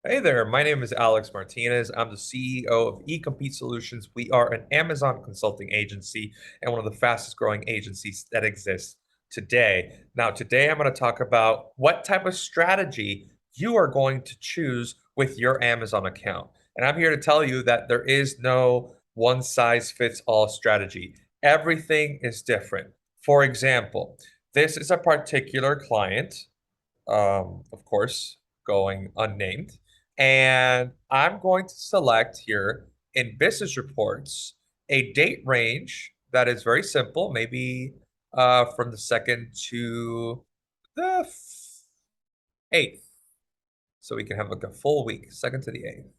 Hey there, my name is Alex Martinez. I'm the CEO of eCompete Solutions. We are an Amazon consulting agency and one of the fastest growing agencies that exists today. Now, today I'm going to talk about what type of strategy you are going to choose with your Amazon account. And I'm here to tell you that there is no one size fits all strategy. Everything is different. For example, this is a particular client, of course, going unnamed. And I'm going to select here in business reports a date range that is very simple, maybe from the 2nd to the 8th. So we can have like a full week, 2nd to the 8th.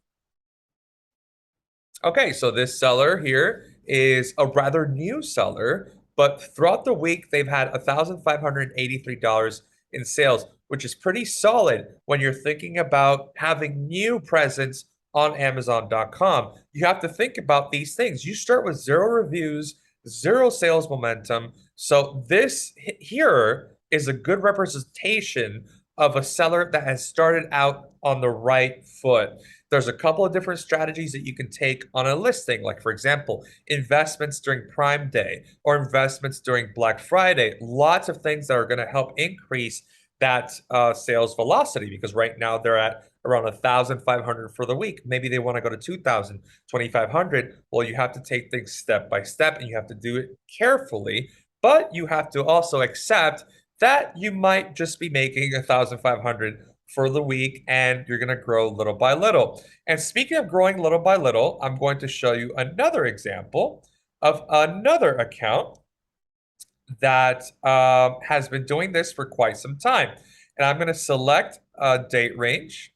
Okay, so this seller here is a rather new seller, but throughout the week, they've had $1,583 in sales, which is pretty solid when you're thinking about having new presence on Amazon.com. You have to think about these things. You start with zero reviews, zero sales momentum. So this here is a good representation of a seller that has started out on the right foot. There's a couple of different strategies that you can take on a listing, like, for example, investments during Prime Day or investments during Black Friday. Lots of things that are going to help increase that sales velocity because right now they're at around 1,500 for the week. Maybe they want to go to 2,000, 2,500. Well, you have to take things step by step and you have to do it carefully, but you have to also accept that you might just be making 1,500 for the week and you're going to grow little by little. And speaking of growing little by little, I'm going to show you another example of another account that has been doing this for quite some time. And I'm going to select a date range.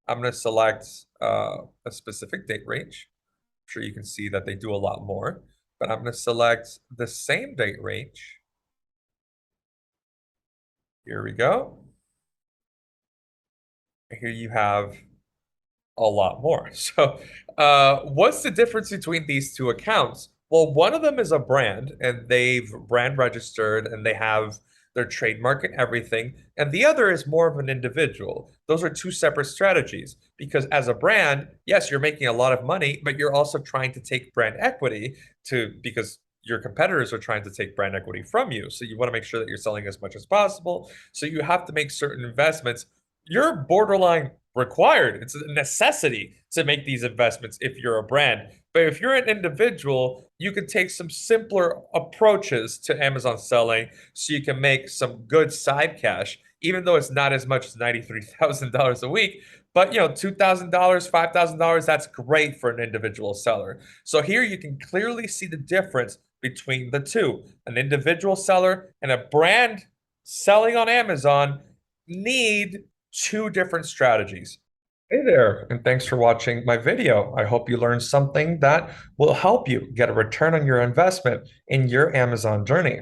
I'm going to select a specific date range. I'm sure you can see that they do a lot more, but I'm going to select the same date range. Here we go. Here you have a lot more. So, what's the difference between these two accounts? Well, one of them is a brand and they've brand registered and they have their trademark and everything. And the other is more of an individual. Those are two separate strategies because as a brand, yes, you're making a lot of money, but you're also trying to take brand equity because your competitors are trying to take brand equity from you. So you want to make sure that you're selling as much as possible. So you have to make certain investments. You're borderline required. It's a necessity to make these investments if you're a brand. But if you're an individual, you can take some simpler approaches to Amazon selling so you can make some good side cash, even though it's not as much as $93,000 a week. But $2,000, $5,000, that's great for an individual seller. So here you can clearly see the difference between the two. An individual seller and a brand selling on Amazon need two different strategies. Hey there, and thanks for watching my video. I hope you learned something that will help you get a return on your investment in your Amazon journey.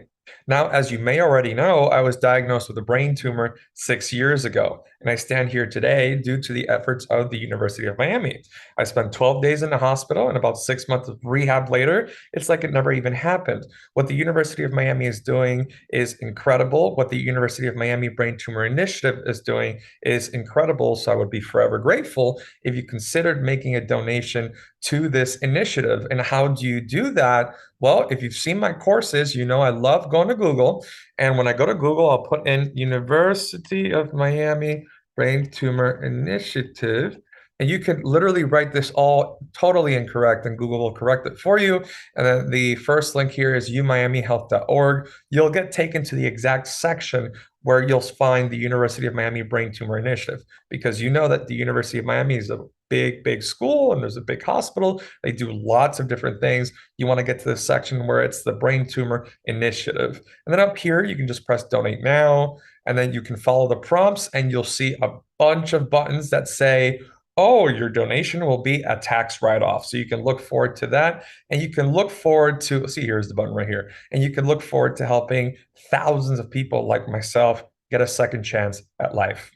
Now, as you may already know, I was diagnosed with a brain tumor 6 years ago, and I stand here today due to the efforts of the University of Miami. I spent 12 days in the hospital and about 6 months of rehab later, it's like it never even happened. What the University of Miami is doing is incredible. What the University of Miami Brain Tumor Initiative is doing is incredible. So I would be forever grateful if you considered making a donation to this initiative. And how do you do that? Well, if you've seen my courses, you know I love going to Google. And when I go to Google, I'll put in University of Miami Brain Tumor Initiative. And you can literally write this all totally incorrect, and Google will correct it for you. And then the first link here is umiamihealth.org. You'll get taken to the exact section where you'll find the University of Miami Brain Tumor Initiative, because you know that the University of Miami is a big, big school and there's a big hospital. They do lots of different things. You want to get to the section where it's the Brain Tumor Initiative. And then up here, you can just press Donate Now, and then you can follow the prompts, and you'll see a bunch of buttons that say, oh, your donation will be a tax write-off. So you can look forward to that. And you can look forward to, see, here's the button right here. And you can look forward to helping thousands of people like myself get a second chance at life.